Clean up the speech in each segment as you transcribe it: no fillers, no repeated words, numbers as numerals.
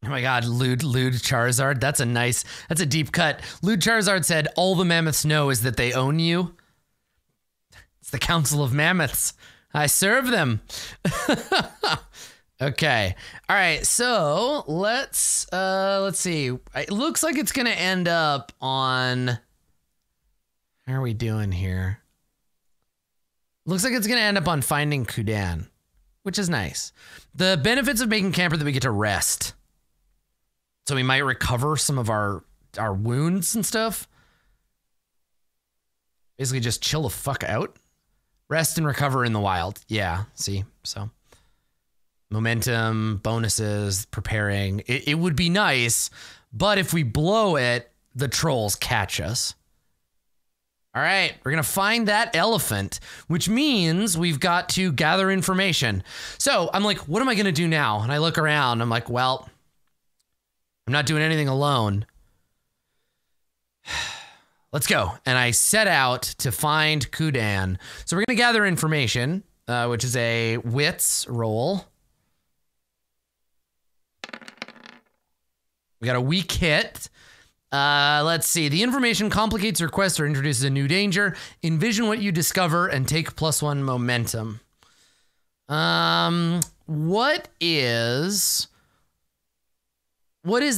Oh my God, Lewd Charizard. That's a deep cut. Lewd Charizard said, all the mammoths know is that they own you. It's the Council of Mammoths. I serve them. Okay. All right. So let's see. It looks like it's going to end up on, how are we doing here? Looks like it's going to end up on finding Kudan, which is nice. The benefits of making camper that we get to rest. So we might recover some of our wounds and stuff. Basically just chill the fuck out. Rest and recover in the wild. Yeah, see? So momentum, bonuses, preparing. It would be nice, but if we blow it, the trolls catch us. All right, we're going to find that elephant, which means we've got to gather information. So I'm like, what am I going to do now? And I look around. I'm like, well, I'm not doing anything alone. Let's go. And I set out to find Kudan. So we're going to gather information, which is a wits roll. We got a weak hit. Let's see. The information complicates your quest or introduces a new danger. Envision what you discover and take +1 momentum. What does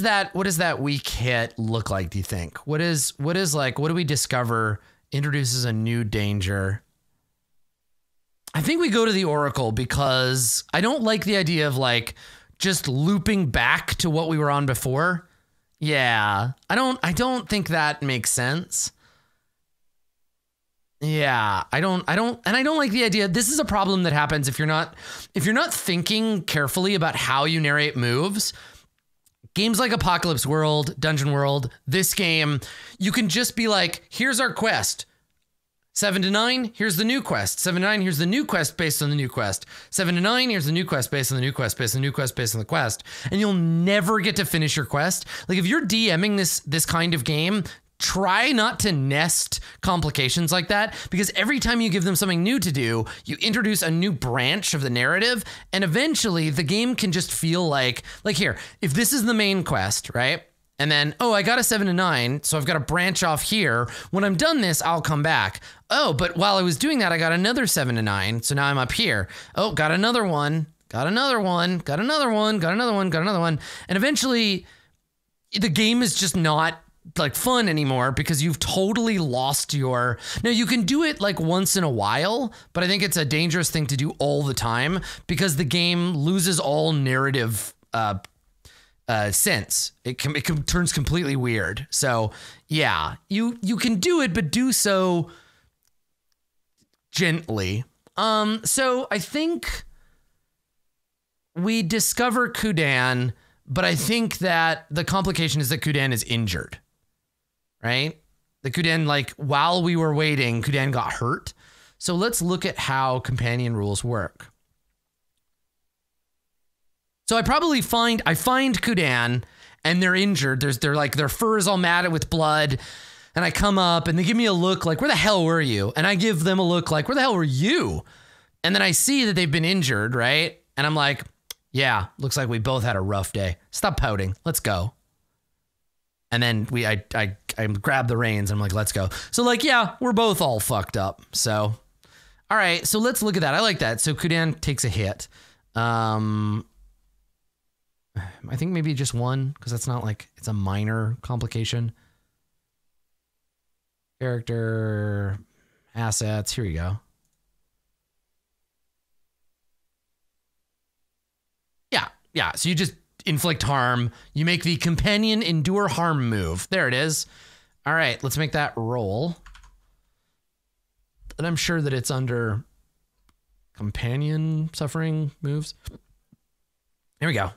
that weak hit look like, do you think? What do we discover introduces a new danger? I think we go to the Oracle because I don't like the idea of like just looping back to what we were on before. Yeah, I don't think that makes sense. Yeah, I don't like the idea. This is a problem that happens if you're not thinking carefully about how you narrate moves. Games like Apocalypse World, Dungeon World, this game, you can just be like, here's our quest. 7 to 9, here's the new quest. 7 to 9, here's the new quest based on the new quest. 7 to 9, here's the new quest based on the new quest based on the new quest based on the quest. And you'll never get to finish your quest. Like if you're DMing this kind of game, try not to nest complications like that, because every time you give them something new to do, you introduce a new branch of the narrative, and eventually the game can just feel like here, if this is the main quest, right? And then, oh, I got a 7 to 9, so I've got to branch off here. When I'm done this, I'll come back. Oh, but while I was doing that, I got another 7 to 9, so now I'm up here. Oh, got another one, got another one, got another one, got another one, got another one. And eventually, the game is just not like fun anymore because you've totally lost your... Now you can do it like once in a while, but I think it's a dangerous thing to do all the time because the game loses all narrative sense. It turns completely weird. So yeah, you can do it, but do so gently. So I think we discover Kudan, but I think that the complication is that Kudan is injured. Right? The Kudan, like, while we were waiting, Kudan got hurt. So let's look at how companion rules work. So I find Kudan and they're injured. They're like, their fur is all matted with blood. And I come up and they give me a look like, where the hell were you? And I give them a look like, where the hell were you? And then I see that they've been injured, right? And I'm like, yeah, looks like we both had a rough day. Stop pouting. Let's go. And then I grab the reins and I'm like, let's go. So like, yeah, we're both all fucked up. So, all right. So let's look at that. I like that. So Kudan takes a hit. I think maybe just one, because that's not like, it's a minor complication. Character, assets, here you go. Yeah. So you just inflict harm. You make the companion endure harm move. There it is. All right, let's make that roll. And I'm sure that it's under companion suffering moves. There we go.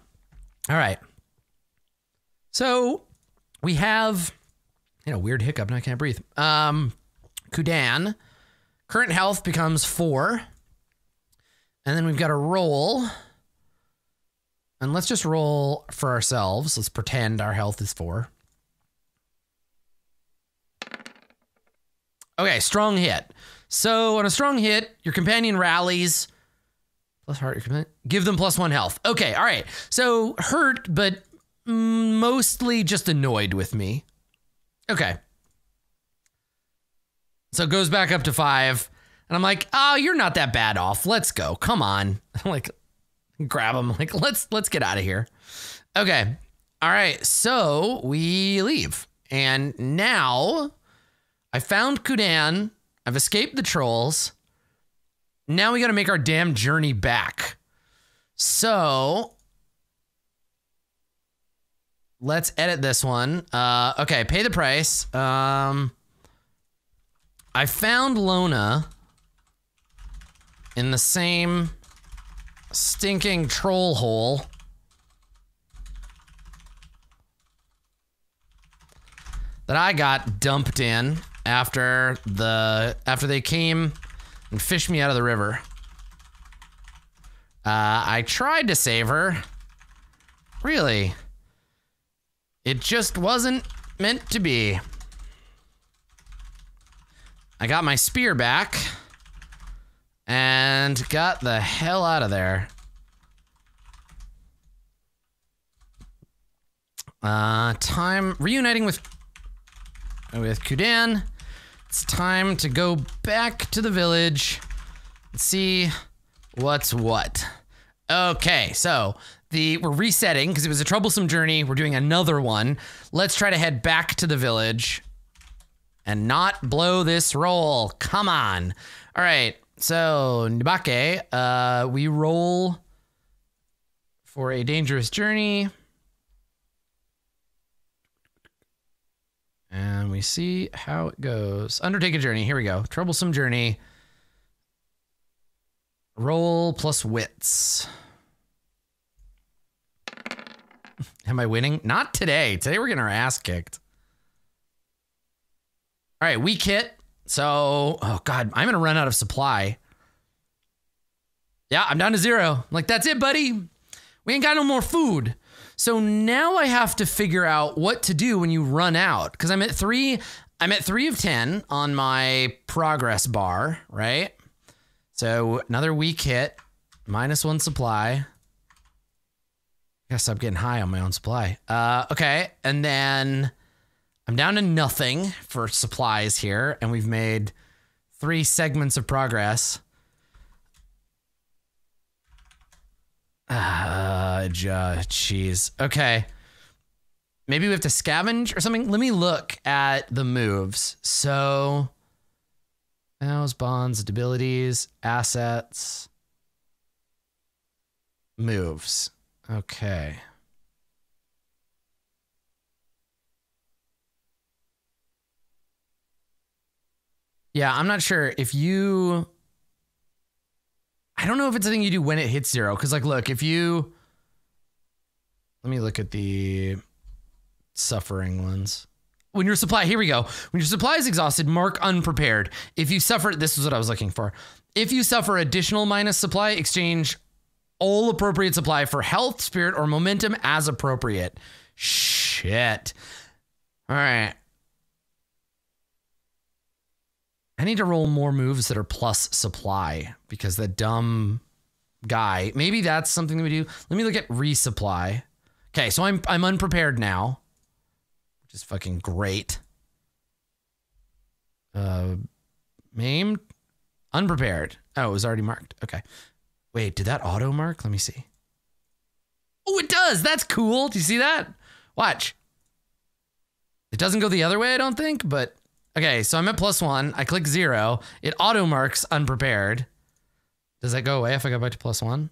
All right. So we have, weird hiccup and I can't breathe. Kudan, current health becomes 4. And then we've got a roll. And let's just roll for ourselves. Let's pretend our health is 4. Okay, strong hit. So on a strong hit, your companion rallies. Plus heart, give them +1 health. Okay, all right. So hurt, but mostly just annoyed with me. Okay. So it goes back up to 5. And I'm like, oh, you're not that bad off. Let's go. Come on. I'm like, grab him. Like, let's get out of here. Okay. All right. So we leave. And now I found Kudan. I've escaped the trolls. Now we got to make our damn journey back. So let's edit this one. Okay. Pay the price. I found Lona in the same stinking troll hole. That I got dumped in after they came and fished me out of the river. I tried to save her. Really. It just wasn't meant to be. I got my spear back and got the hell out of there. Time reuniting with Kudan. It's time to go back to the village and see what's what. Okay, so we're resetting because it was a troublesome journey. We're doing another one. Let's try to head back to the village and not blow this roll. Come on. All right. So, Nebakey, we roll for a dangerous journey. And we see how it goes. Undertake a journey. Here we go. Troublesome journey. Roll plus wits. Am I winning? Not today. Today we're getting our ass kicked. All right, weak hit. So, oh God, I'm going to run out of supply. Yeah, I'm down to 0. Like, that's it, buddy. We ain't got no more food. So now I have to figure out what to do when you run out. Because I'm at 3 of 10 on my progress bar, right? So another weak hit, -1 supply. Guess I'm getting high on my own supply. Okay, and then I'm down to nothing for supplies here, and we've made 3 segments of progress. Jeez. Okay. Maybe we have to scavenge or something. Let me look at the moves. So, vows, bonds, abilities, assets, moves. Okay. Yeah, I'm not sure if you... I don't know if it's a thing you do when it hits 0. Because, like, look, if you... Let me look at the suffering ones. When your supply... Here we go. When your supply is exhausted, mark unprepared. If you suffer... This is what I was looking for. If you suffer additional minus supply, exchange all appropriate supply for health, spirit, or momentum as appropriate. Shit. All right. I need to roll more moves that are plus supply because the dumb guy, maybe that's something that we do. Let me look at resupply. Okay, so I'm unprepared now, which is fucking great. Maimed, unprepared. Oh, it was already marked. Okay. Wait, did that auto mark? Let me see. Oh, it does. That's cool. Do you see that? Watch. It doesn't go the other way, I don't think, but okay, so I'm at +1. I click 0. It auto marks unprepared. Does that go away if I go back to +1?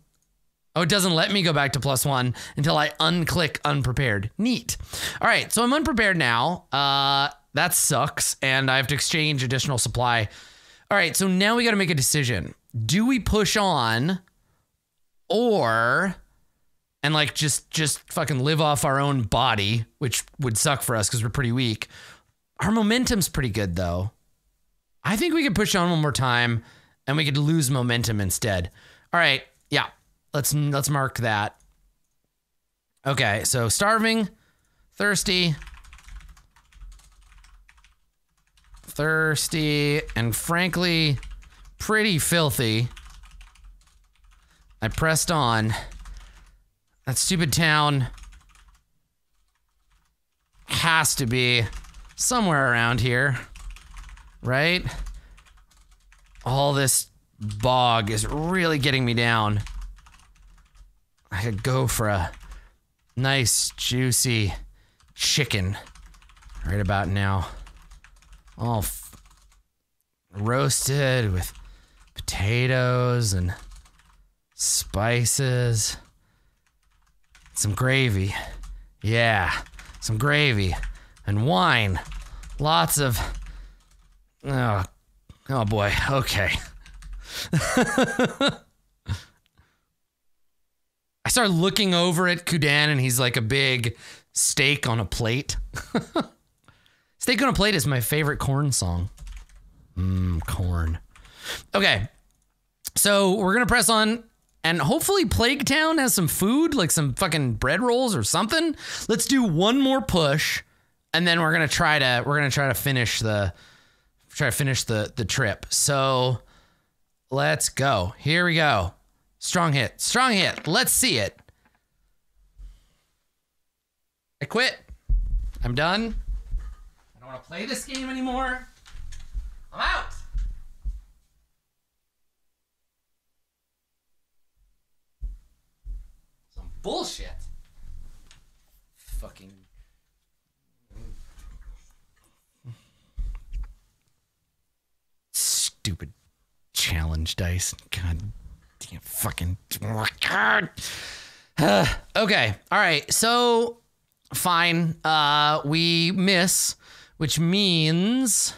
Oh, it doesn't let me go back to +1 until I unclick unprepared. Neat. All right, so I'm unprepared now. That sucks, and I have to exchange additional supply. All right, so now we got to make a decision. Do we push on, or and like just fucking live off our own body, which would suck for us because we're pretty weak. Our momentum's pretty good, though. I think we could push on one more time, and we could lose momentum instead. All right, yeah, let's mark that. Okay, so starving, thirsty, and frankly, pretty filthy. I pressed on. That stupid town has to be somewhere around here, right? All this bog is really getting me down. I could go for a nice, juicy chicken right about now. All roasted with potatoes and spices. Some gravy. Yeah, some gravy and wine. Lots of... Oh boy, okay. I started looking over at Kudan and he's like a big steak on a plate. Steak on a plate is my favorite corn song. Corn. Okay, so we're gonna press on and hopefully Plague Town has some food, like some fucking bread rolls or something. Let's do one more push and then we're gonna try to finish the trip. So let's go. Here we go. Strong hit. Strong hit. Let's see it. I quit. I'm done. I don't want to play this game anymore. I'm out. Some bullshit. Fucking... Stupid challenge dice. God damn fucking... Oh, God. Okay. All right. So, fine. We miss, which means...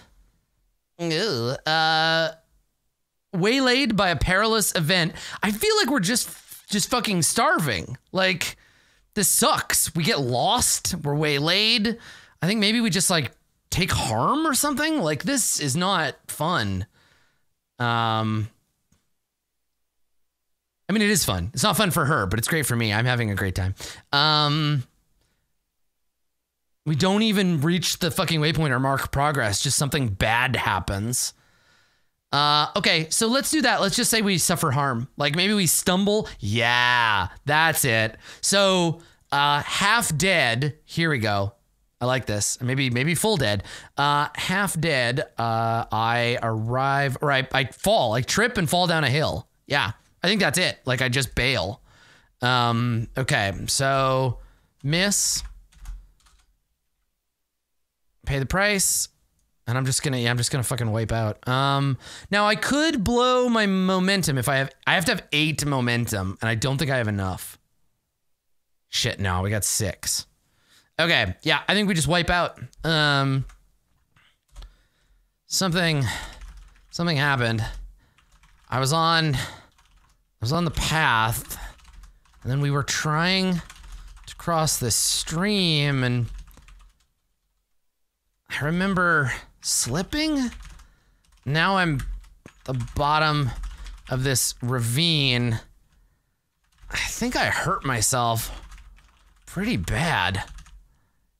waylaid by a perilous event. I feel like we're just fucking starving. Like, this sucks. We get lost. We're waylaid. I think maybe we just, like, take harm or something. Like, this is not fun. I mean, it is fun. It's not fun for her, but it's great for me. I'm having a great time. We don't even reach the fucking waypoint or mark progress. Just something bad happens. Okay, so let's do that. Let's just say we suffer harm. Like maybe we stumble. Yeah, that's it. So half dead. Here we go. I like this. Maybe full dead. Half dead. I arrive, or I fall, like trip and fall down a hill. Yeah, I think that's it. Like I just bail. Okay, so miss. Pay the price. And I'm just gonna fucking wipe out. Now I could blow my momentum if I have to have 8 momentum, and I don't think I have enough. Shit, no, we got 6. Okay, yeah, I think we just wipe out. Something happened. I was on the path, and then we were trying to cross this stream, and I remember slipping. Now I'm at the bottom of this ravine. I think I hurt myself pretty bad.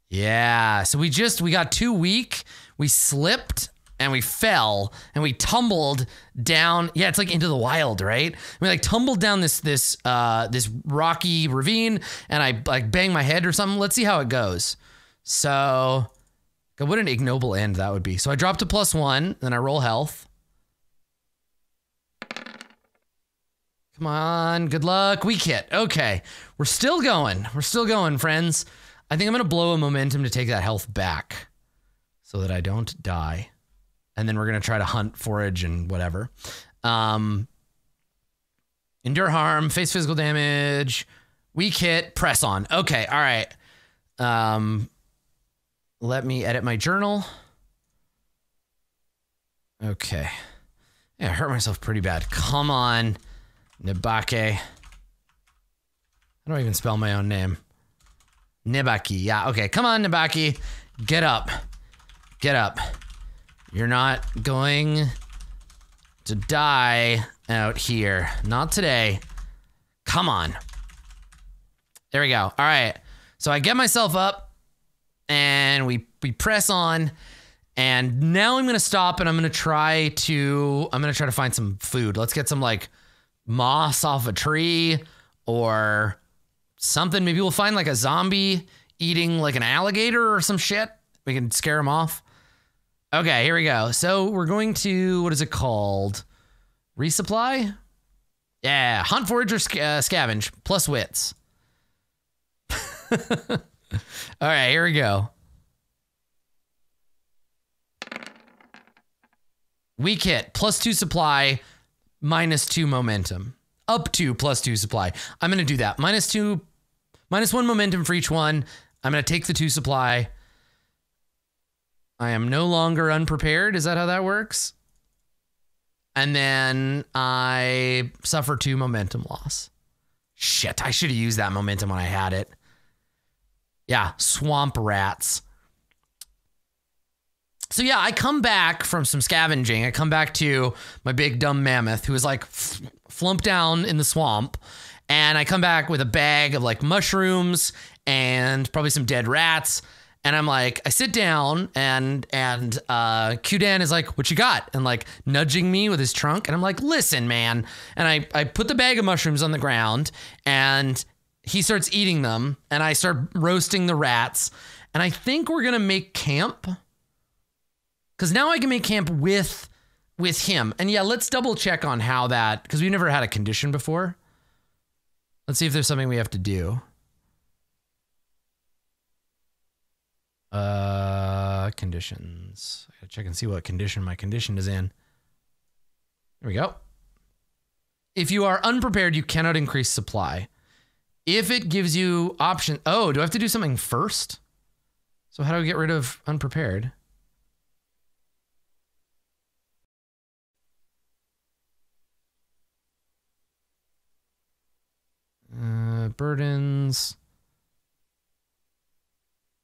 Yeah, so we got too weak. We slipped and we fell and we tumbled down. Yeah, it's like into the wild, right? We like tumbled down this rocky ravine and I like banged my head or something. Let's see how it goes. So, God, what an ignoble end that would be. So I dropped to +1, then I roll health. Come on, good luck. Weak hit. Okay, we're still going. We're still going, friends. I think I'm gonna blow a momentum to take that health back so that I don't die. And then we're gonna try to hunt, forage, and whatever. Endure harm, face physical damage, weak hit, press on. Okay, all right. Let me edit my journal. Okay. Yeah, I hurt myself pretty bad. Come on, Nebakey. I don't even spell my own name. Nebakey, yeah, okay. Come on, Nebakey. Get up. Get up. You're not going to die out here. Not today. Come on. There we go. All right. So I get myself up and we press on, and now I'm going to stop and I'm going to try to find some food. Let's get some like moss off a tree or something. Maybe we'll find like a zombie eating like an alligator or some shit. We can scare him off. Okay, here we go. So we're going to, what is it called? Resupply? Yeah, hunt, forage, or scavenge, plus wits. All right, here we go. Weak hit, +2 supply, -2 momentum. Up to +2 supply. I'm going to do that. -1 momentum for each one. I'm going to take the 2 supply. I am no longer unprepared. Is that how that works? And then I suffer 2 momentum loss. Shit, I should have used that momentum when I had it. Yeah, swamp rats. So yeah, I come back from some scavenging. I come back to my big dumb mammoth who is like flumped down in the swamp. And I come back with a bag of like mushrooms and probably some dead rats. And I'm like, I sit down and Qdan is like, what you got? And like nudging me with his trunk. And I'm like, listen, man. And I put the bag of mushrooms on the ground and he starts eating them. And I start roasting the rats. And I think we're going to make camp. Because now I can make camp with him. And yeah, let's double check on how that, because we've never had a condition before. Let's see if there's something we have to do. Conditions. I gotta check and see what condition my condition is in. There we go. If you are unprepared, you cannot increase supply. If it gives you option, oh, do I have to do something first? So how do I get rid of unprepared? Burdens.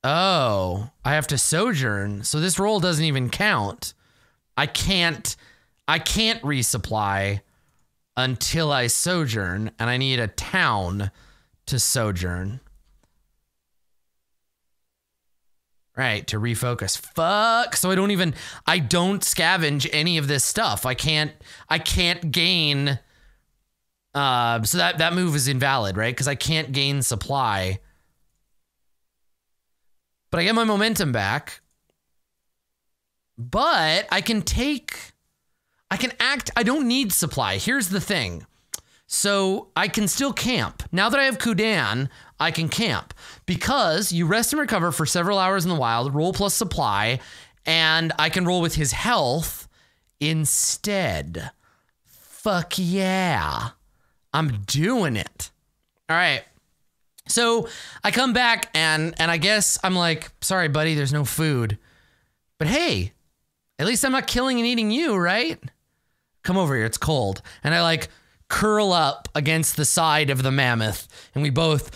Oh, I have to sojourn. So this roll doesn't even count. I can't resupply until I sojourn, and I need a town to sojourn. Right, to refocus. Fuck. So I don't scavenge any of this stuff. I can't gain. So that move is invalid, right? Because I can't gain supply. But I get my momentum back. But I can act. I don't need supply. Here's the thing. So I can still camp. Now that I have Qdan, I can camp. Because you rest and recover for several hours in the wild, roll plus supply, and I can roll with his health instead. Fuck yeah. I'm doing it. All right. So I come back and I guess I'm like, sorry, buddy, there's no food. But hey, at least I'm not killing and eating you, right? Come over here. It's cold. And I like curl up against the side of the mammoth and we both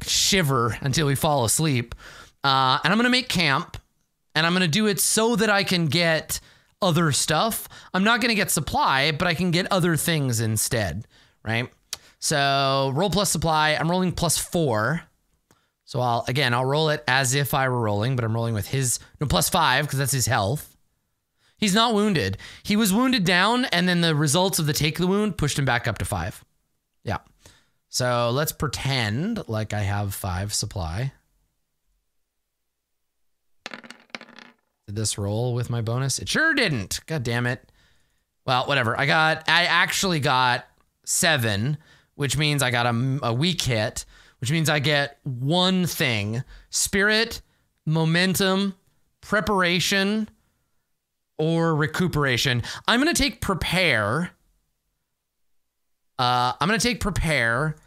shiver until we fall asleep. And I'm going to make camp and I'm going to do it so that I can get other stuff. I'm not going to get supply, but I can get other things instead, right? So roll plus supply. I'm rolling +4. So I'll roll it as if I were rolling, but I'm rolling with his +5 because that's his health. He's not wounded. He was wounded down, and then the results of the take the wound pushed him back up to 5. Yeah. So let's pretend like I have 5 supply. Did this roll with my bonus? It sure didn't. God damn it. Well, whatever. I actually got 7, which means I got a weak hit, which means I get 1 thing. Spirit, momentum, preparation, or recuperation. I'm going to take prepare. I'm going to take prepare,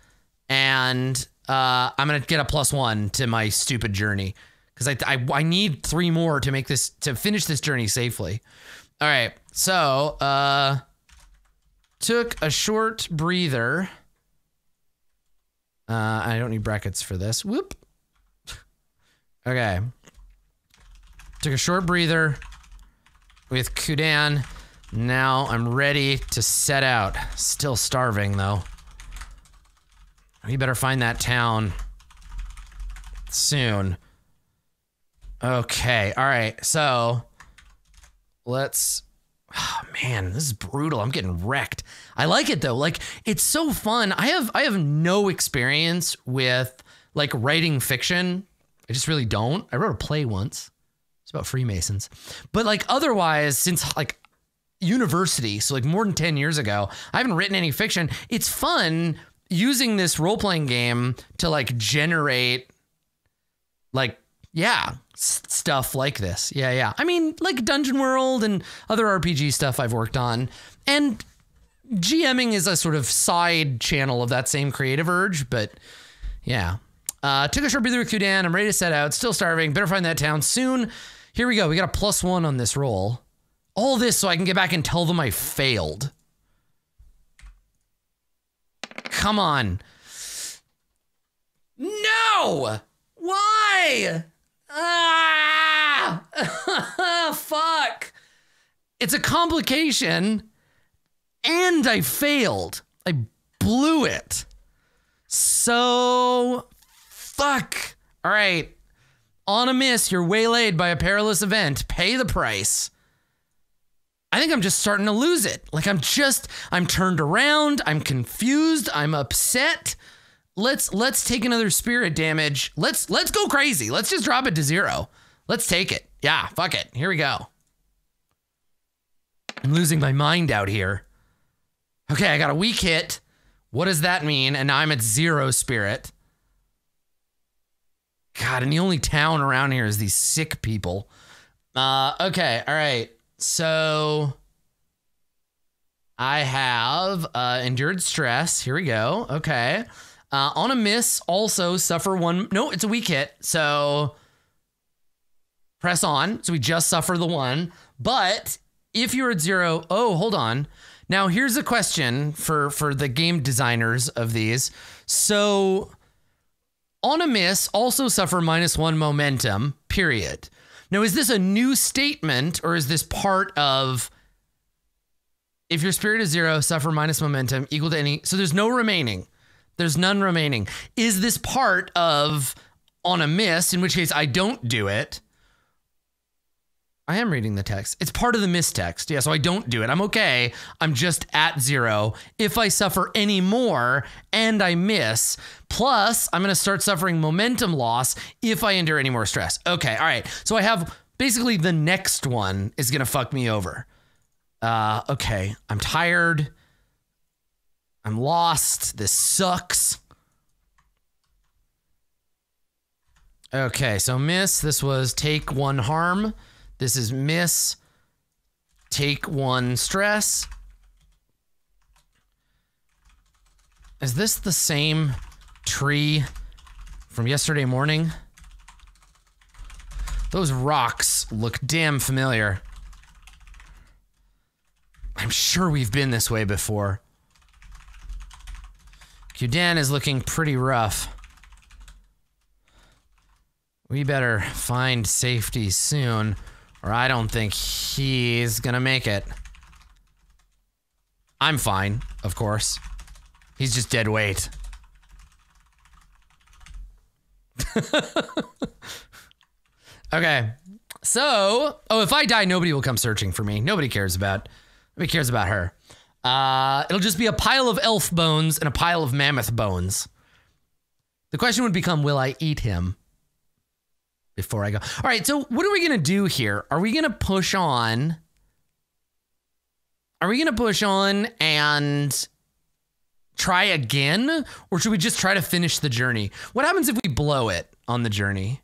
and I'm going to get a +1 to my stupid journey. Because I need 3 more to finish this journey safely. All right, so took a short breather. I don't need brackets for this. Whoop. Okay. Took a short breather with Qdan. Now I'm ready to set out. Still starving though. We better find that town soon. Okay. All right. So let's. Oh, man, this is brutal. I'm getting wrecked. I like it though. Like, it's so fun. I have no experience with like writing fiction I just really don't. I wrote a play once. It's about Freemasons. But like otherwise, since like university, so like more than 10 years ago, I haven't written any fiction. It's fun using this role-playing game to like generate like, yeah, stuff like this. Yeah. I mean, like Dungeon World and other RPG stuff I've worked on. And GMing is a sort of side channel of that same creative urge, but yeah. Took a short breather with Kudan. I'm ready to set out. Still starving. Better find that town soon. Here we go. We got a +1 on this roll. All this so I can get back and tell them I failed. Come on. No! Why? Ah! Fuck. It's a complication and I failed. I blew it. So, fuck. All right. On a miss, you're waylaid by a perilous event. Pay the price. I think I'm just starting to lose it. Like I'm turned around. I'm confused. I'm upset. Let's take another spirit damage. Let's go crazy. Let's just drop it to 0. Let's take it. Yeah, fuck it. Here we go. I'm losing my mind out here. Okay, I got a weak hit. What does that mean? And now I'm at 0 spirit. God, and the only town around here is these sick people. Okay, all right. So I have endured stress. Here we go. Okay. On a miss, also suffer 1. No, it's a weak hit. So press on. So we just suffer the 1. But if you're at 0, oh, hold on. Now here's a question for the game designers of these. So on a miss, also suffer -1 momentum, period. Now, is this a new statement or is this part of if your spirit is 0, suffer minus momentum equal to any? So there's no remaining. There's none remaining. Is this part of on a miss, in which case I don't do it? I am reading the text. It's part of the miss text. Yeah, so I don't do it. I'm okay. I'm just at 0. If I suffer any more and I miss, plus I'm going to start suffering momentum loss if I endure any more stress. Okay, all right. So I have basically the next one is going to fuck me over. Okay, I'm tired. I'm lost. This sucks. Okay, so miss. This was take 1 harm. This is miss, take 1 stress. Is this the same tree from yesterday morning? Those rocks look damn familiar. I'm sure we've been this way before. Kudan is looking pretty rough. We better find safety soon, or I don't think he's gonna make it. I'm fine, of course. He's just dead weight. Okay, so, oh, if I die, nobody will come searching for me. Nobody cares about her. It'll just be a pile of elf bones and a pile of mammoth bones. The question would become, will I eat him before I go? All right, so what are we going to do here? Are we going to push on? Are we going to push on and try again? Or should we just try to finish the journey? What happens if we blow it on the journey?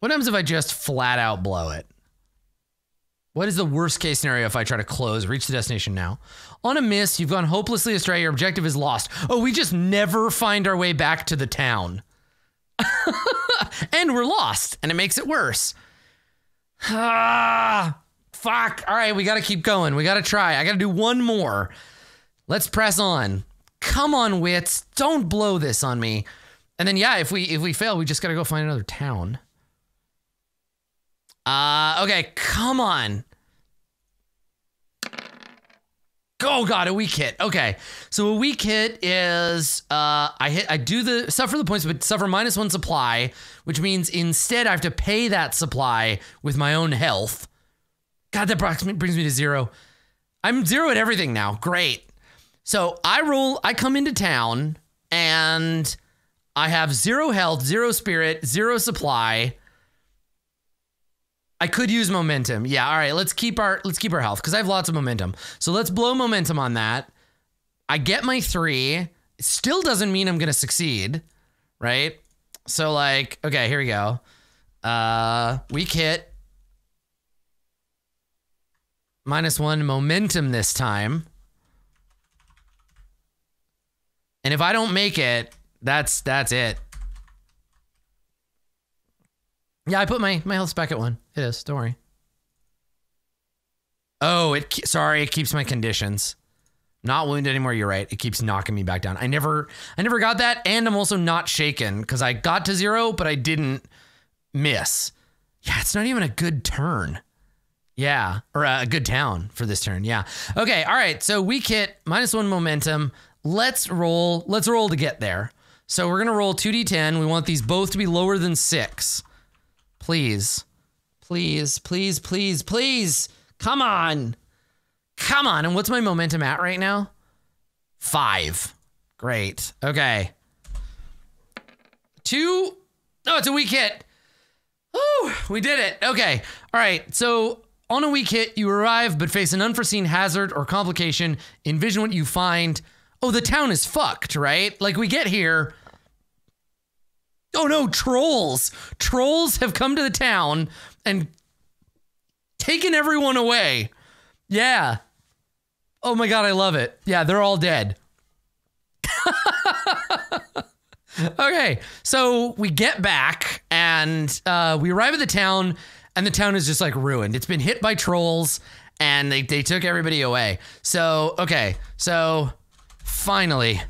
What happens if I just flat out blow it? What is the worst case scenario if I try to reach the destination now? On a miss, you've gone hopelessly astray. Your objective is lost. Oh, we just never find our way back to the town. And we're lost, and it makes it worse. Ah, fuck. All right, we got to keep going. We got to try. I got to do one more. Let's press on. Come on, wits. Don't blow this on me. And then, yeah, if we fail, we just got to go find another town. Okay, come on. Oh god, a weak hit. Okay, so a weak hit is I suffer the points, but suffer -1 supply, which means instead I have to pay that supply with my own health. God, that brings me to 0. I'm 0 at everything now. Great. So I come into town and I have 0 health, 0 spirit, 0 supply. I could use momentum. Yeah, all right, let's keep our health because I have lots of momentum. So let's blow momentum on that. I get my 3. It still doesn't mean I'm gonna succeed, right? So like, okay, here we go. Weak hit. -1 momentum this time. And if I don't make it, that's it. Yeah, I put my health back at 1. It is, don't worry. Oh, sorry, it keeps my conditions. Not wounded anymore, you're right. It keeps knocking me back down. I never got that, and I'm also not shaken because I got to 0, but I didn't miss. Yeah, it's not even a good turn. Yeah, or a good town for this turn, yeah. Okay, all right, so weak hit, -1 momentum. Let's roll to get there. So we're gonna roll 2d10. We want these both to be lower than 6. Please. Please, please, please, please. Come on. Come on. And what's my momentum at right now? 5. Great. Okay. 2. Oh, it's a weak hit. Woo, we did it. Okay. All right. So on a weak hit, you arrive but face an unforeseen hazard or complication. Envision what you find. Oh, the town is fucked, right? Like we get here. Oh no, trolls. Trolls have come to the town and taken everyone away. Yeah. Oh my God, I love it. Yeah, they're all dead. Okay, so we get back and we arrive at the town and the town is just like ruined. It's been hit by trolls and they took everybody away. So, okay, so finally,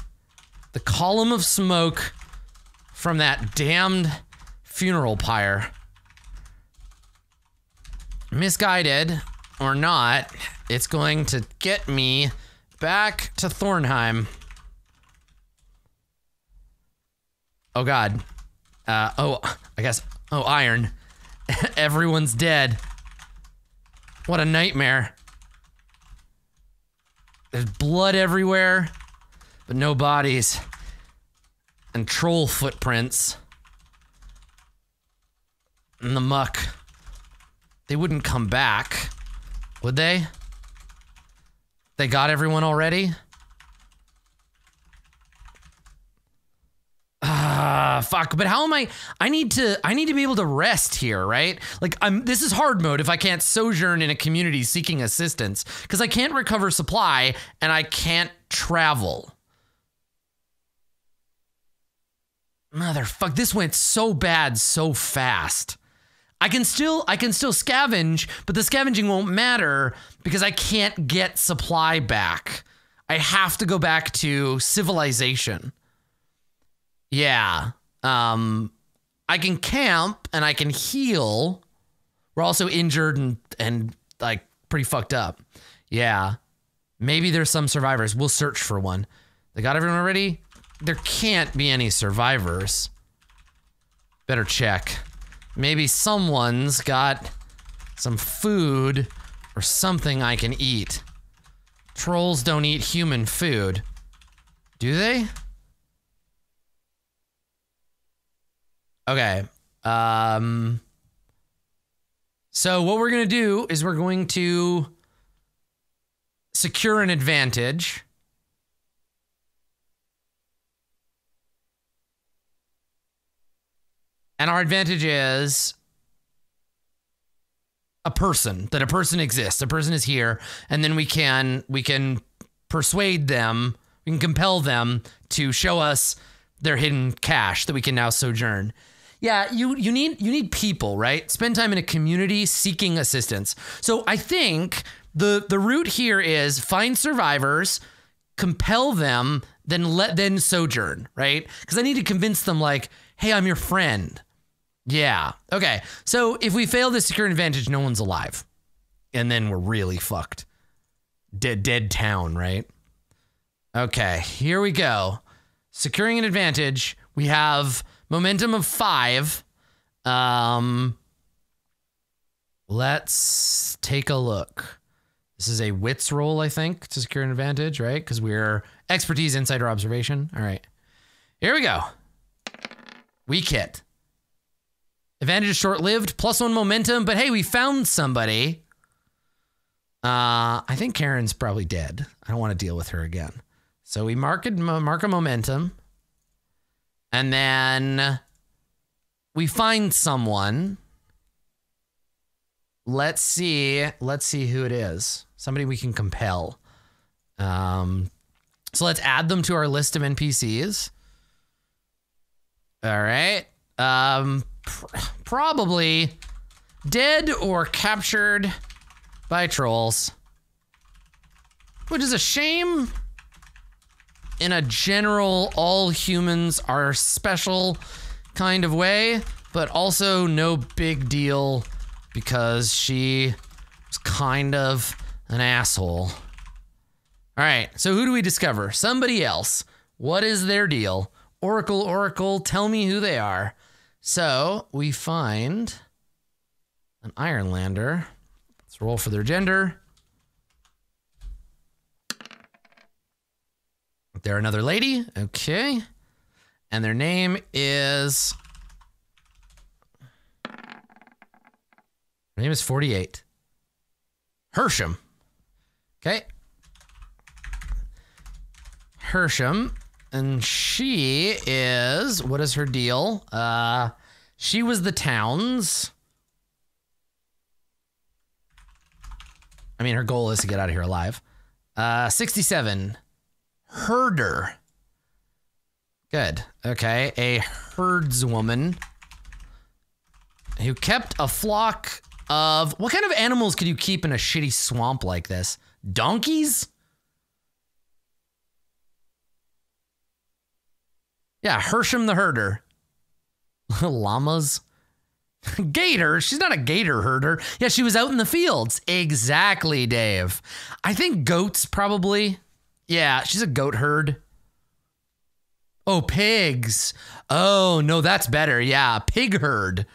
the column of smoke from that damned funeral pyre. Misguided or not, it's going to get me back to Thornheim. Oh God. I guess, iron. Everyone's dead. What a nightmare. There's blood everywhere, but no bodies. And troll footprints. In the muck. They wouldn't come back, would they? They got everyone already? Fuck, but how am I need to be able to rest here, right? Like this is hard mode if I can't sojourn in a community seeking assistance because I can't recover supply and I can't travel. Motherfuck, this went so bad so fast. I can still scavenge, but the scavenging won't matter because I can't get supply back. I have to go back to civilization. Yeah. I can camp and I can heal. We're also injured and like pretty fucked up. Yeah. Maybe there's some survivors. We'll search for one. They got everyone already? There can't be any survivors. Better check. Maybe someone's got some food or something I can eat. Trolls don't eat human food. Do they? Okay. So what we're going to do is we're going to secure an advantage. And our advantage is a person, that a person exists. A person is here, and then we can persuade them, we can compel them to show us their hidden cache that we can now sojourn. Yeah, you need people, right? Spend time in a community seeking assistance. So I think the route here is find survivors, compel them, then sojourn, right? Because I need to convince them like, hey, I'm your friend. Yeah. Okay. So if we fail this secure advantage, no one's alive. And then we're really fucked. Dead town, right? Okay, here we go. Securing an advantage. We have momentum of 5. Let's take a look. This is a wits roll, I think, to secure an advantage, right? Because we're expertise, insight, or observation. All right. Here we go. Weak hit. Advantage is short-lived, +1 momentum, but hey, we found somebody. I think Karen's probably dead. I don't want to deal with her again. So we mark a momentum. And then we find someone. Let's see who it is. Somebody we can compel. So let's add them to our list of NPCs. All right. Probably dead or captured by trolls, which is a shame. In a general, all humans are special kind of way, but also no big deal because she was kind of an asshole. All right, so who do we discover? Somebody else. What is their deal? Oracle, tell me who they are. So we find an Ironlander. Let's roll for their gender. They're another lady. Okay. And their name is... Her name is 48. Hersham. Okay. Hersham. And she is... What is her deal? She was the town's... I mean, her goal is to get out of here alive. 67. Herder. Good. Okay. A herdswoman who kept a flock of... What kind of animals could you keep in a shitty swamp like this? Donkeys? Yeah, Hersham the herder. Llamas? Gator? She's not a gator herder. Yeah, she was out in the fields. Exactly, Dave. I think goats probably. Yeah, she's a goat herd. Oh, pigs. Oh, no, that's better. Yeah, pig herd.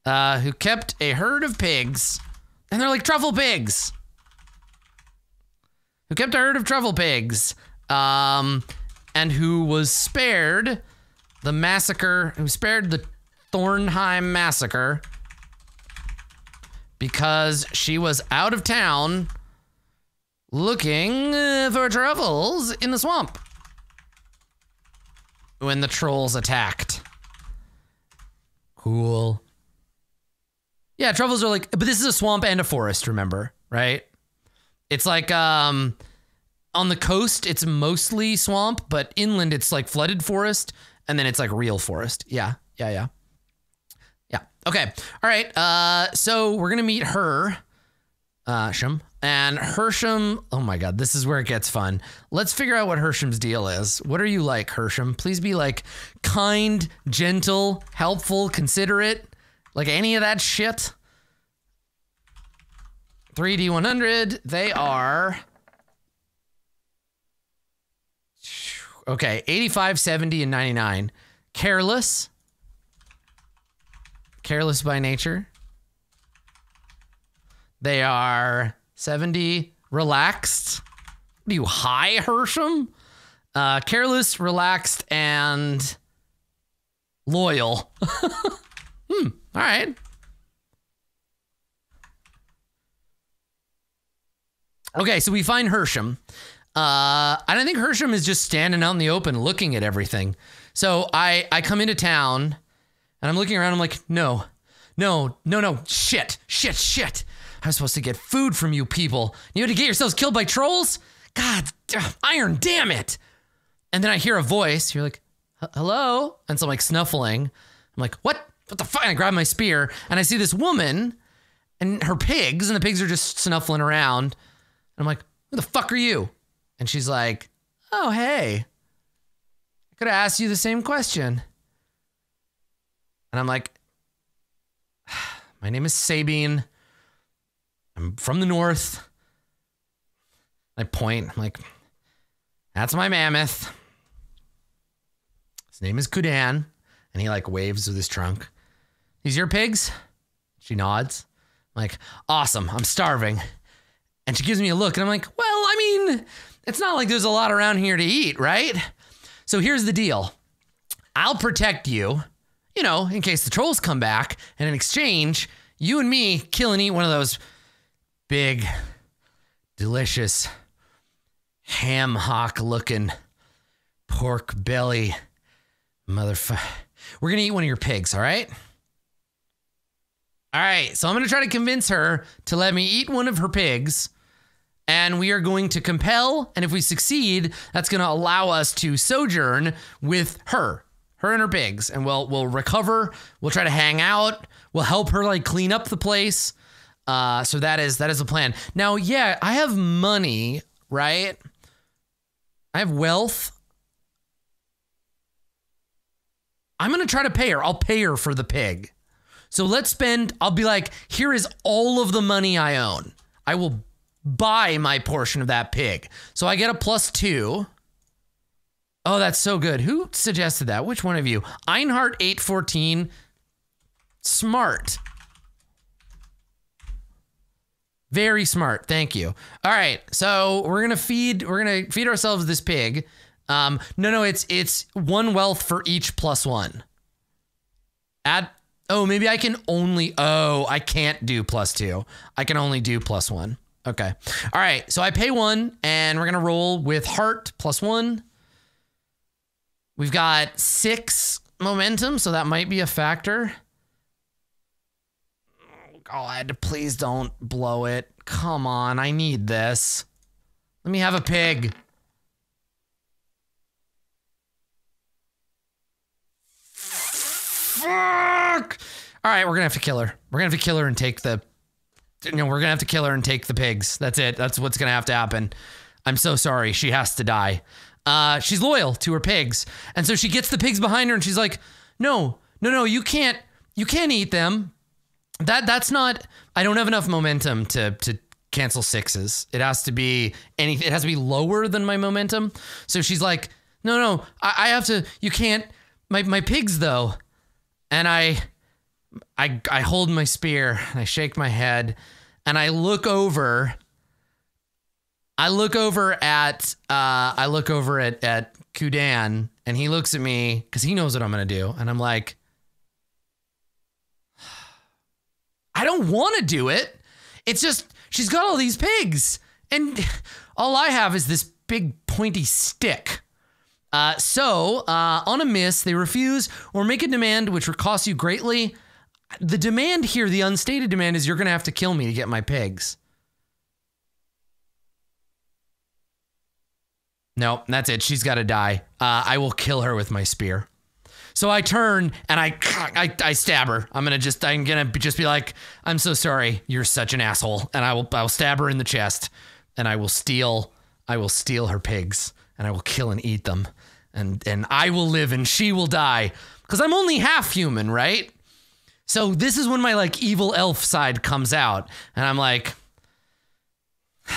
Who kept a herd of pigs. And they're like truffle pigs. Who kept a herd of truffle pigs. And who was spared the massacre, who spared the Thornheim massacre because she was out of town looking for truffles in the swamp when the trolls attacked. Cool. Yeah, truffles are like, but this is a swamp and a forest, remember, right? It's like, on the coast, it's mostly swamp, but inland, it's like flooded forest, and then it's like real forest. Yeah. Okay. All right. So we're gonna meet her, Hersham, and Hersham. Oh my God, this is where it gets fun. Let's figure out what Hersham's deal is. What are you like, Hersham? Please be like kind, gentle, helpful, considerate, like any of that shit. 3D100. They are. Okay, 85, 70, and 99. Careless. Careless by nature. They are 70. Relaxed. What are you, high, Hersham? Careless, relaxed, and loyal. All right. Okay, so we find Hersham. And I think Hersham is just standing out in the open looking at everything. So I come into town and I'm looking around. I'm like, no, shit. I was supposed to get food from you people. You had to get yourselves killed by trolls? God, iron, damn it. And then I hear a voice. You're like, hello? And so I'm like snuffling. I'm like, what the fuck? And I grab my spear and I see this woman and her pigs, and the pigs are just snuffling around. And I'm like, who the fuck are you? And she's like, oh, hey, I could have asked you the same question. And I'm like, my name is Sabine. I'm from the north. I point, I'm like, that's my mammoth. His name is Kudan. And he like waves with his trunk. These your pigs? She nods. I'm like, awesome, I'm starving. And she gives me a look and I'm like, well, I mean, it's not like there's a lot around here to eat, right? So here's the deal. I'll protect you you know, in case the trolls come back, and in exchange, you and me kill and eat one of those big, delicious, ham hock looking pork belly motherfucker. We're going to eat one of your pigs, all right? All right, so I'm going to try to convince her to let me eat one of her pigs, and we are going to compel, and if we succeed, that's going to allow us to sojourn with her and her pigs, and we'll recover, we'll try to hang out, we'll help her like clean up the place. So that is the plan. Now, yeah, I have money, right? I have wealth. I'm going to try to pay her. I'll pay her for the pig. So I'll be like, here is all of the money I own. I will buy my portion of that pig. So I get a +2. Oh, that's so good. Who suggested that? Which one of you? Einhart814. Smart. Very smart. Thank you. All right. So we're going to feed ourselves this pig. No, it's 1 wealth for each +1. Maybe I can only, I can't do +2. I can only do +1. Okay. All right. So I pay 1 and we're going to roll with heart +1. We've got 6 momentum, so that might be a factor. Oh, God, please don't blow it. Come on, I need this. Let me have a pig. Fuck! All right, we're gonna have to kill her. We're gonna have to kill her and take the... we're gonna have to kill her and take the pigs. That's it. That's what's gonna have to happen. I'm so sorry. She has to die. She's loyal to her pigs. And so she gets the pigs behind her and she's like, no, you can't eat them. That's not, I don't have enough momentum to cancel 6s. It has to be lower than my momentum. So she's like, no, I have to, you can't, my pigs though. And I hold my spear and I shake my head and I look over at Kudan and he looks at me because he knows what I'm gonna do, and I'm like, I don't want to do it. It's just she's got all these pigs and all I have is this big pointy stick. So on a miss, they refuse or make a demand which would cost you greatly. The demand here, the unstated demand, is you're gonna have to kill me to get my pigs. No, that's it. She's got to die. I will kill her with my spear. So I turn and I stab her. I'm gonna just be like, I'm so sorry. You're such an asshole. And I'll stab her in the chest, and I will steal her pigs, and I will kill and eat them, and I will live and she will die because I'm only half human, right? So this is when my like evil elf side comes out, and I'm like,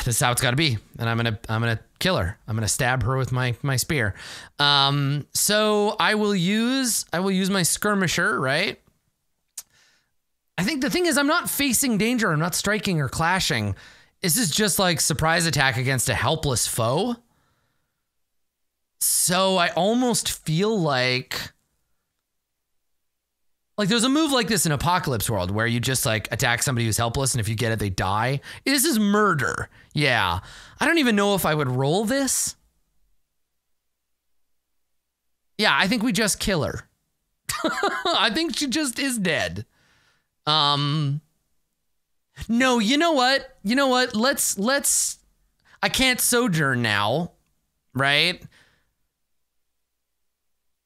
this is how it's got to be, and I'm gonna kill her. I'm gonna stab her with my spear. So I will use my skirmisher, right? I think the thing is I'm not facing danger. I'm not striking or clashing. This is just like surprise attack against a helpless foe. So I almost feel like there's a move like this in Apocalypse World where you just like attack somebody who's helpless, and if you get it, they die. This is murder. Yeah. I don't even know if I would roll this. Yeah, I think we just kill her. I think she just is dead. No, you know what? Let's I can't sojourn now, right?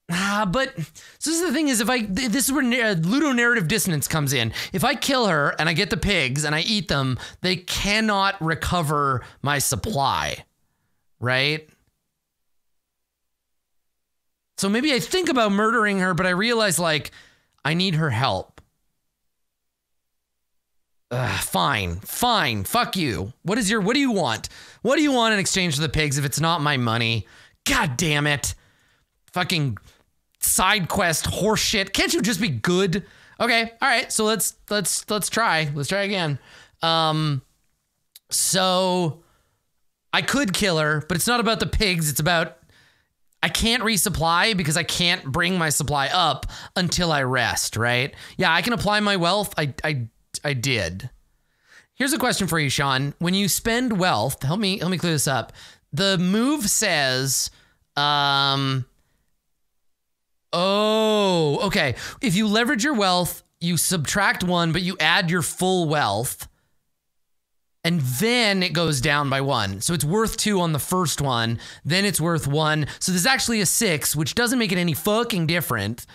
But so this is the thing is this is where ludonarrative dissonance comes in. If I kill her and I get the pigs and I eat them, they cannot recover my supply, right? So maybe I think about murdering her, but I realize like I need her help. Fine. Fuck you. What do you want? What do you want in exchange for the pigs if it's not my money? God damn it. Fucking side quest horse shit. Can't you just be good? Okay. All right. So let's try. Let's try again. So I could kill her, but it's not about the pigs. It's about, I can't resupply because I can't bring my supply up until I rest, right? Yeah, I can apply my wealth. I did. Here's a question for you, Sean. When you spend wealth, help me clear this up. The move says, oh, okay. If you leverage your wealth, you subtract 1, but you add your full wealth, and then it goes down by 1. So it's worth 2 on the first one, then it's worth 1. So there's actually a 6, which doesn't make it any fucking different.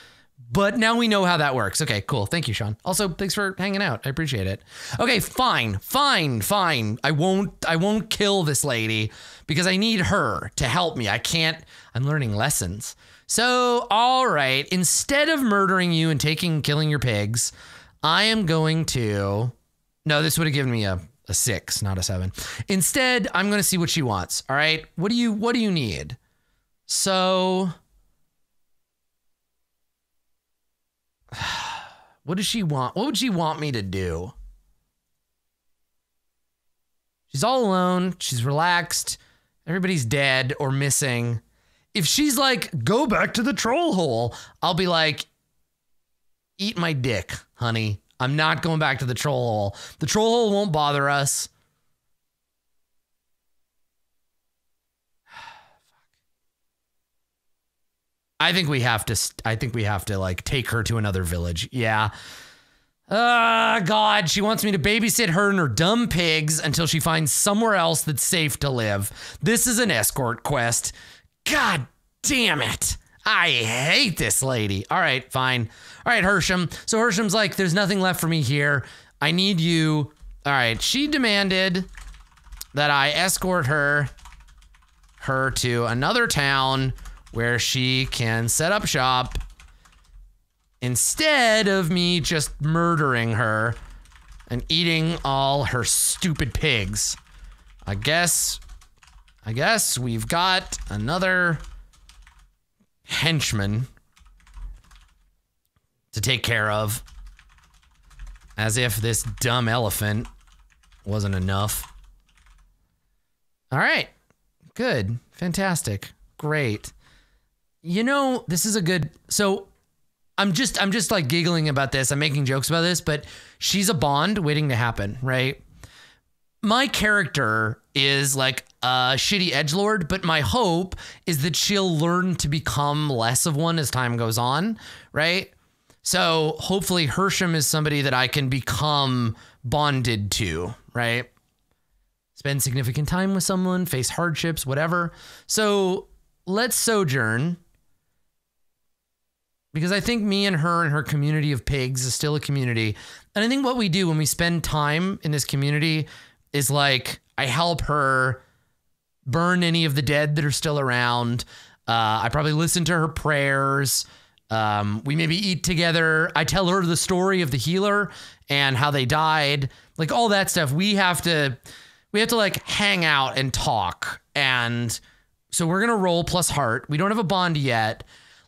But now we know how that works. Okay, cool. Thank you, Sean. Also, thanks for hanging out. I appreciate it. Okay, fine. I won't kill this lady because I need her to help me. I'm learning lessons. So, all right, instead of murdering you and killing your pigs, I am going to, no, this would have given me a 6, not a 7. Instead, I'm going to see what she wants. All right. What do you need? So, what does she want? What would she want me to do? She's all alone. She's relaxed. Everybody's dead or missing. If she's like, go back to the troll hole, I'll be like, eat my dick, honey. I'm not going back to the troll hole. The troll hole won't bother us. I think we have to like take her to another village. Yeah. God, she wants me to babysit her and her dumb pigs until she finds somewhere else that's safe to live. This is an escort quest. God damn it. I hate this lady. All right, fine. All right, Hersham. So Hersham's like, there's nothing left for me here. I need you. All right, she demanded that I escort her to another town where she can set up shop instead of me just murdering her and eating all her stupid pigs. I guess we've got another henchman to take care of. As if this dumb elephant wasn't enough. All right. Good. Fantastic. Great. You know, this is a good... So I'm just like giggling about this. I'm making jokes about this, but she's a Bond waiting to happen, right? My character is like a shitty edgelord, but my hope is that she'll learn to become less of one as time goes on, right? So hopefully Hersham is somebody that I can become bonded to, right? Spend significant time with someone, face hardships, whatever. So let's sojourn, because I think me and her community of pigs is still a community. And I think what we do when we spend time in this community is like, I help her burn any of the dead that are still around. I probably listen to her prayers. We maybe eat together. I tell her the story of the healer and how they died, like all that stuff. We have to like hang out and talk. And so we're going to roll plus heart. We don't have a bond yet.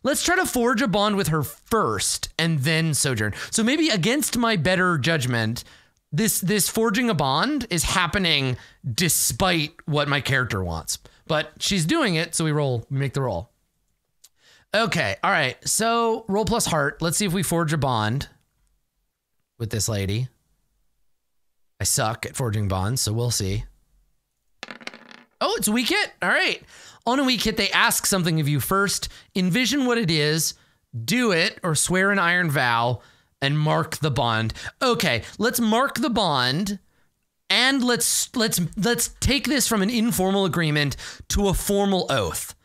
Let's try to forge a bond with her first and then sojourn. So maybe against my better judgment, this forging a bond is happening despite what my character wants, but she's doing it. So we make the roll. Okay. All right. So roll plus heart. Let's see if we forge a bond with this lady. I suck at forging bonds, so we'll see. Oh, it's a weak hit. All right. On a weak hit, they ask something of you first. Envision what it is, do it, or swear an iron vow, and mark the bond. Okay, let's mark the bond, and let's take this from an informal agreement to a formal oath.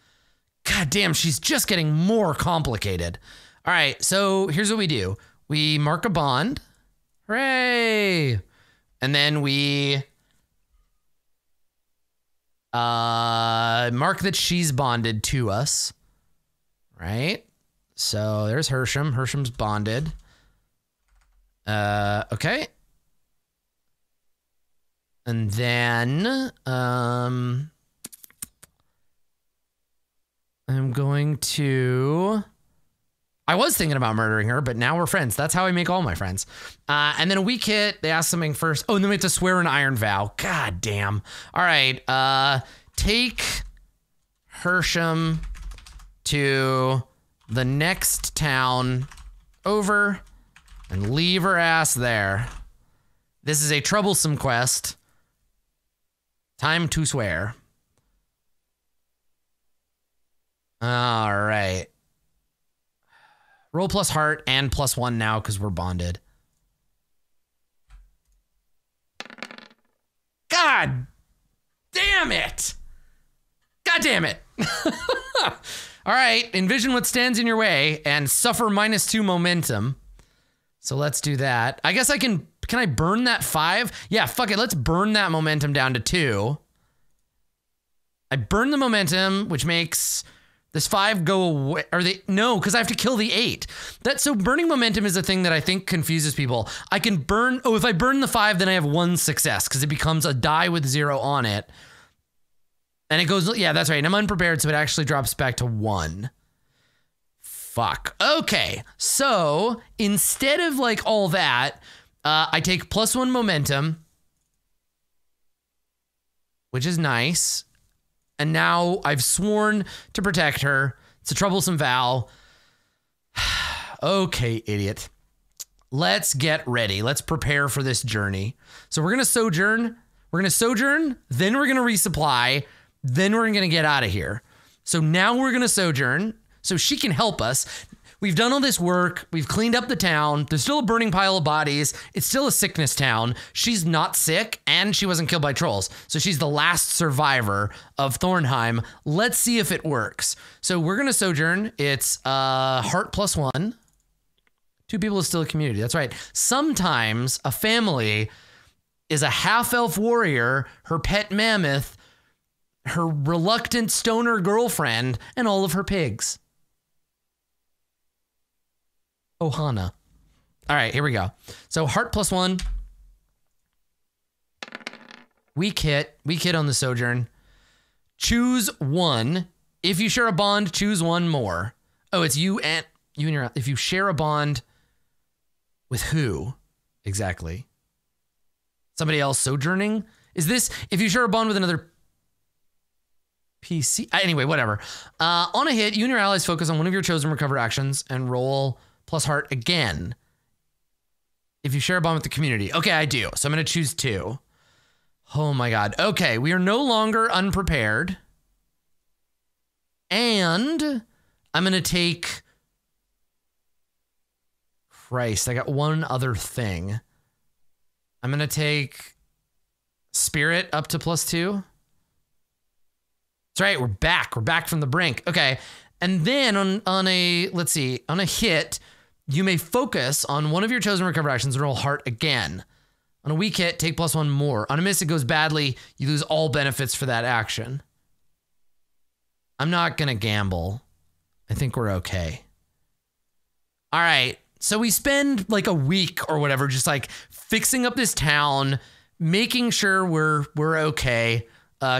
God damn, she's just getting more complicated. All right, so here's what we do. We mark a bond. Hooray! And then we mark that she's bonded to us, right? So there's Hersham. Hersham's bonded. Okay. And then I'm going to... I was thinking about murdering her, but now we're friends. That's how I make all my friends. And then a weak hit, they ask something first. Oh, and then we have to swear an iron vow. God damn. All right. Take Hersham to the next town over and leave her ass there. This is a troublesome quest. Time to swear. All right. Roll plus heart and +1 now because we're bonded. God damn it. God damn it. All right. Envision what stands in your way and suffer -2 momentum. So let's do that. I guess I can I burn that 5? Yeah, fuck it. Let's burn that momentum down to 2. I burn the momentum, which makes this 5 go away. No, because I have to kill the 8. So burning momentum is a thing that I think confuses people. I can burn, if I burn the 5, then I have 1 success because it becomes a die with 0 on it. And it goes, yeah, that's right. And I'm unprepared, so it actually drops back to 1. Fuck. Okay, so instead of like all that, I take +1 momentum, which is nice. And now I've sworn to protect her. It's a troublesome vow. Okay, idiot. Let's get ready. Let's prepare for this journey. So we're going to sojourn. We're going to sojourn. Then we're going to resupply. Then we're going to get out of here. So now we're going to sojourn so she can help us. We've done all this work. We've cleaned up the town. There's still a burning pile of bodies. It's still a sickness town. She's not sick and she wasn't killed by trolls. So she's the last survivor of Thornheim. Let's see if it works. So we're going to sojourn. It's heart +1. 2 people is still a community. That's right. Sometimes a family is a half-elf warrior, her pet mammoth, her reluctant stoner girlfriend, and all of her pigs. Ohana. All right, here we go. So heart +1. Weak hit on the sojourn. Choose 1. If you share a bond, choose 1 more. Oh, it's you and your. If you share a bond with who exactly? Somebody else sojourning? Is this if you share a bond with another PC? Anyway, whatever. On a hit, you and your allies focus on one of your chosen recover actions and roll plus heart again. If you share a bond with the community. Okay, I do. So I'm going to choose 2. Oh my God. Okay, we are no longer unprepared. And I'm going to take... Christ, I got one other thing. I'm going to take spirit up to +2. That's right, we're back. We're back from the brink. Okay, and then on a, let's see, on a hit, you may focus on one of your chosen recover actions and roll heart again. On a weak hit, take +1 more. On a miss, it goes badly. You lose all benefits for that action. I'm not going to gamble. I think we're okay. All right. So we spend like a week or whatever just like fixing up this town, making sure we're okay.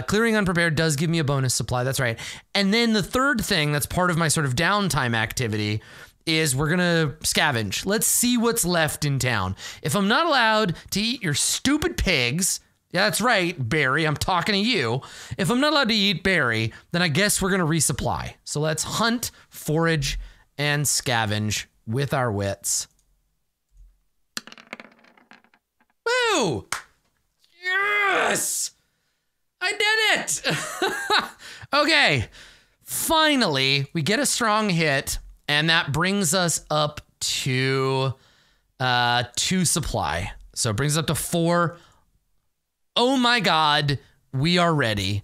Clearing unprepared does give me a bonus supply. That's right. And then the third thing that's part of my sort of downtime activity is we're going to scavenge. Let's see what's left in town. If I'm not allowed to eat your stupid pigs, yeah, that's right, Barry, I'm talking to you. If I'm not allowed to eat Barry, then I guess we're going to resupply. So let's hunt, forage, and scavenge with our wits. Woo! Yes! I did it! Okay, finally, we get a strong hit, and that brings us up to 2 supply. So it brings us up to 4. Oh my God, we are ready.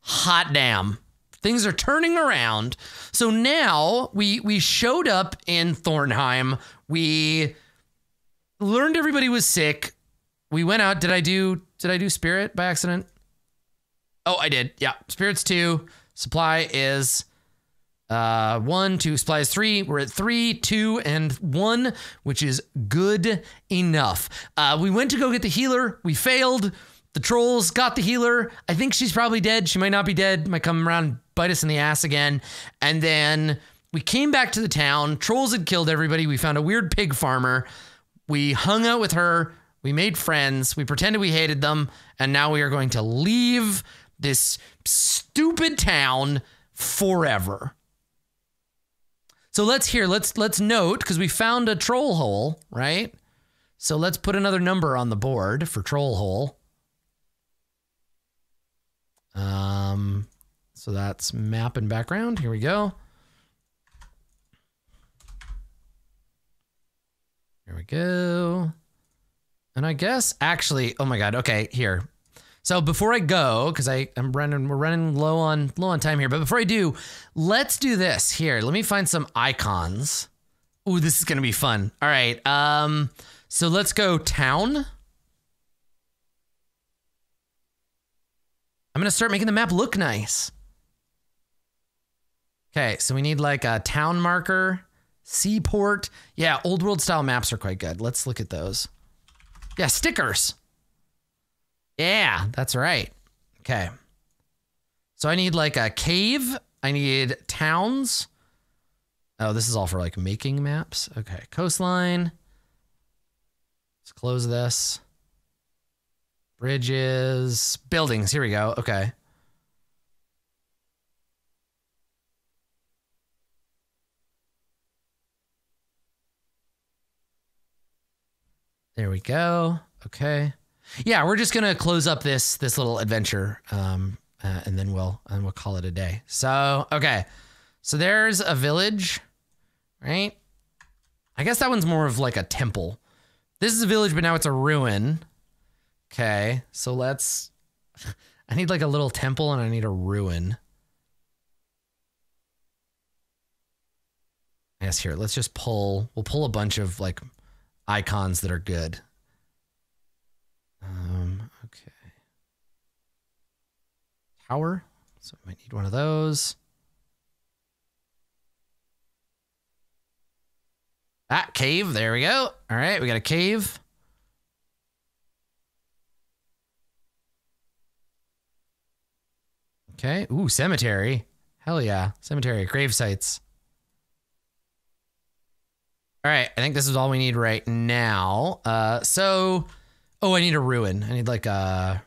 Hot damn. Things are turning around. So now we showed up in Thornheim. We learned everybody was sick. We went out. Did I do spirit by accident? Oh, I did. Yeah. Spirit's 2. Supply is 1, 2. Supply is 3. We're at 3, 2, and 1, which is good enough. We went to go get the healer. We failed. The trolls got the healer. I think she's probably dead. She might not be dead. Might come around and bite us in the ass again. And then we came back to the town. Trolls had killed everybody. We found a weird pig farmer. We hung out with her. We made friends. We pretended we hated them. And now we are going to leave this stupid town forever. So let's note, because we found a troll hole, right? So let's put another number on the board for troll hole. So that's map and background. Here we go. Here we go. And I guess actually, oh my God. Okay, here. So before I go, because we're running low on time here, but before I do, let's do this here. Let me find some icons. Ooh, this is gonna be fun. All right. So let's go town. I'm gonna start making the map look nice. Okay, so we need like a town marker, seaport. Yeah, old world style maps are quite good. Let's look at those. Yeah, stickers. Yeah, that's right. Okay. So I need like a cave. I need towns. Oh, this is all for like making maps. Okay, coastline. Let's close this. Bridges, buildings. Here we go. Okay. There we go. Okay. Yeah, we're just gonna close up this little adventure, and then we'll call it a day. So okay, so there's a village, right? I guess that one's more of like a temple. This is a village, but now it's a ruin. Okay, so let's. I need like a little temple, and I need a ruin. Yes, here. Let's just pull. We'll pull a bunch of like icons that are good. Okay. Tower. So I might need one of those. Ah, cave. There we go. All right, we got a cave. Okay. Ooh, cemetery. Hell yeah. Cemetery. Grave sites. All right, I think this is all we need right now. Oh, I need a ruin. I need like a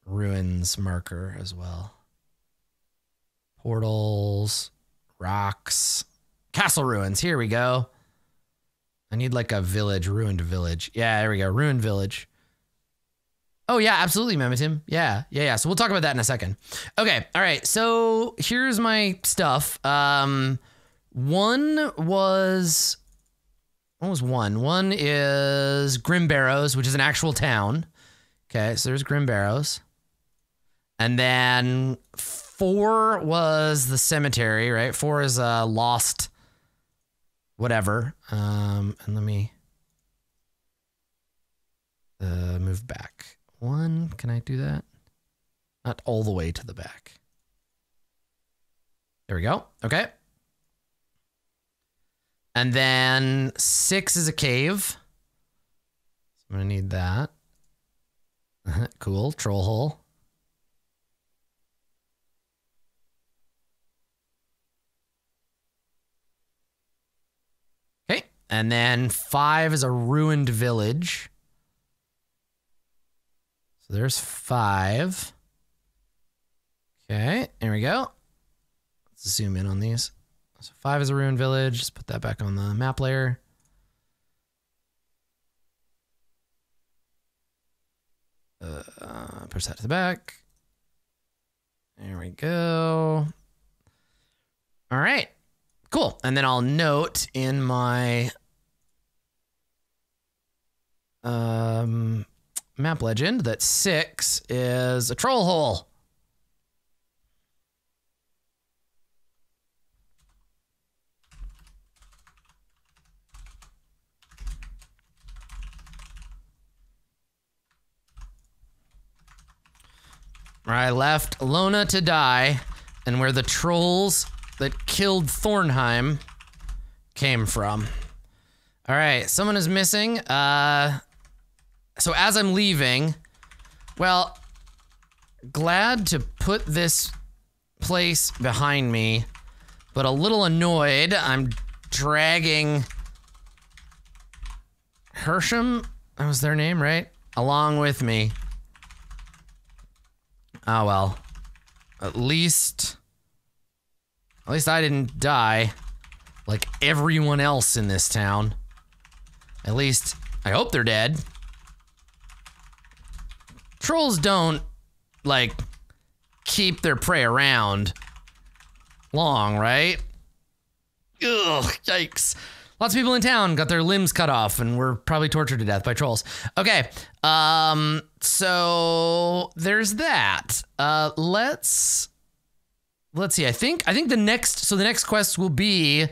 ruins marker as well. Portals, rocks, castle ruins. Here we go. I need like a village, ruined village. Yeah, there we go, ruined village. Oh yeah, absolutely, Memitim. Yeah. So we'll talk about that in a second. Okay, all right. So here's my stuff. One was. What was one? One is Grim Barrows, which is an actual town. Okay, so there's Grim Barrows. And then 4 was the cemetery, right? 4 is lost whatever. And let me move back. 1, can I do that? Not all the way to the back. There we go. Okay. And then 6 is a cave. So I'm gonna need that. Cool, troll hole. Okay, and then 5 is a ruined village. So there's 5. Okay, there we go. Let's zoom in on these. So 5 is a ruined village. Just put that back on the map layer. Push that to the back. There we go. All right, cool. And then I'll note in my map legend that 6 is a troll hole. Where I left Lona to die, and where the trolls that killed Thornheim came from. All right, someone is missing. So as I'm leaving, well, glad to put this place behind me, but a little annoyed. I'm dragging Hersham, that was their name, right? Along with me. Oh well, at least I didn't die. like everyone else in this town. At least, I hope they're dead. Trolls don't, like, keep their prey around long, right? Ugh, yikes. Lots of people in town got their limbs cut off and were probably tortured to death by trolls. Okay, so there's that. Let's see. I think the next quest will be.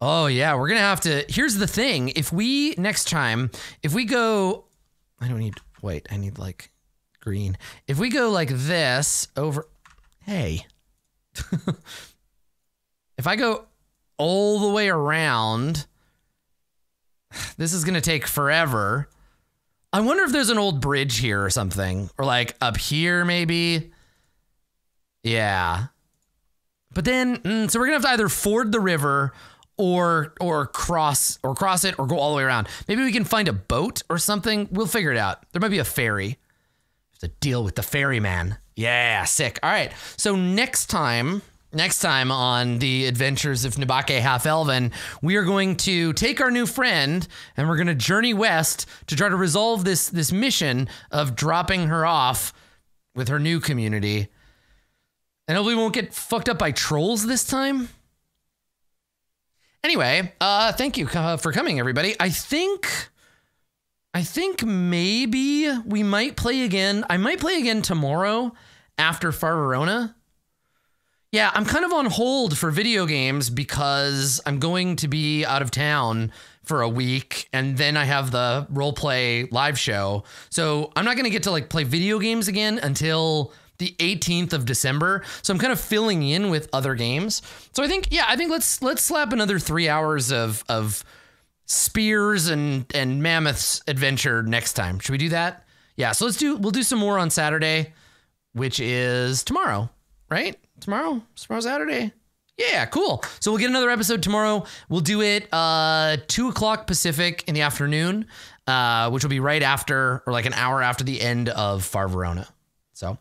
Oh yeah, we're gonna have to. Here's the thing: if we go, I don't need white. I need like green. If we go like this over, hey, if I go all the way around, this is gonna take forever. I wonder if there's an old bridge here or something, or like up here maybe. Yeah, but then so we're gonna have to either ford the river or cross it or go all the way around. Maybe we can find a boat or something. We'll figure it out. There might be a ferry. Have to deal with the ferryman. Yeah, sick. All right. So next time on the Adventures of Nebakey Half-Elven, we are going to take our new friend and we're going to journey west to try to resolve this mission of dropping her off with her new community. And hopefully we won't get fucked up by trolls this time. Anyway, thank you for coming, everybody. I think maybe we might play again. I might play again tomorrow after Far Verona. Yeah, I'm kind of on hold for video games because I'm going to be out of town for a week and then I have the roleplay live show. So I'm not going to get to like play video games again until the 18th of December. So I'm kind of filling in with other games. So I think let's slap another 3 hours of spears and mammoths adventure next time. Should we do that? Yeah, so we'll do some more on Saturday, which is tomorrow, right? Tomorrow's Saturday. Yeah, cool. So we'll get another episode tomorrow. We'll do it 2 o'clock Pacific in the afternoon, which will be right after, or like an hour after the end of Far Verona. So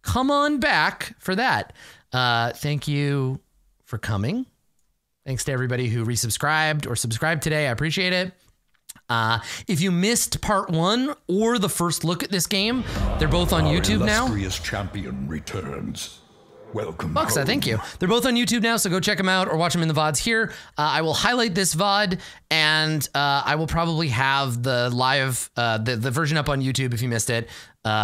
come on back for that. Thank you for coming. Thanks to everybody who resubscribed or subscribed today. I appreciate it. If you missed part 1 or the first look at this game, they're both on YouTube now. Our illustrious champion returns. Welcome. Buxa, thank you. They're both on YouTube now, so go check them out or watch them in the VODs here. I will highlight this VOD, and I will probably have the live, the version up on YouTube if you missed it,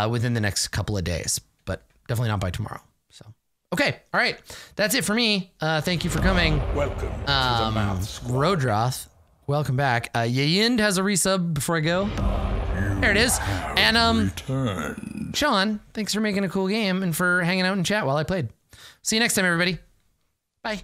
within the next couple of days, but definitely not by tomorrow. So, okay, all right, that's it for me. Thank you for coming. Welcome to the Math Squad. Rodroth, welcome back. Yayind has a resub before I go. There it is. And Sean, thanks for making a cool game and for hanging out in chat while I played. See you next time, everybody. Bye.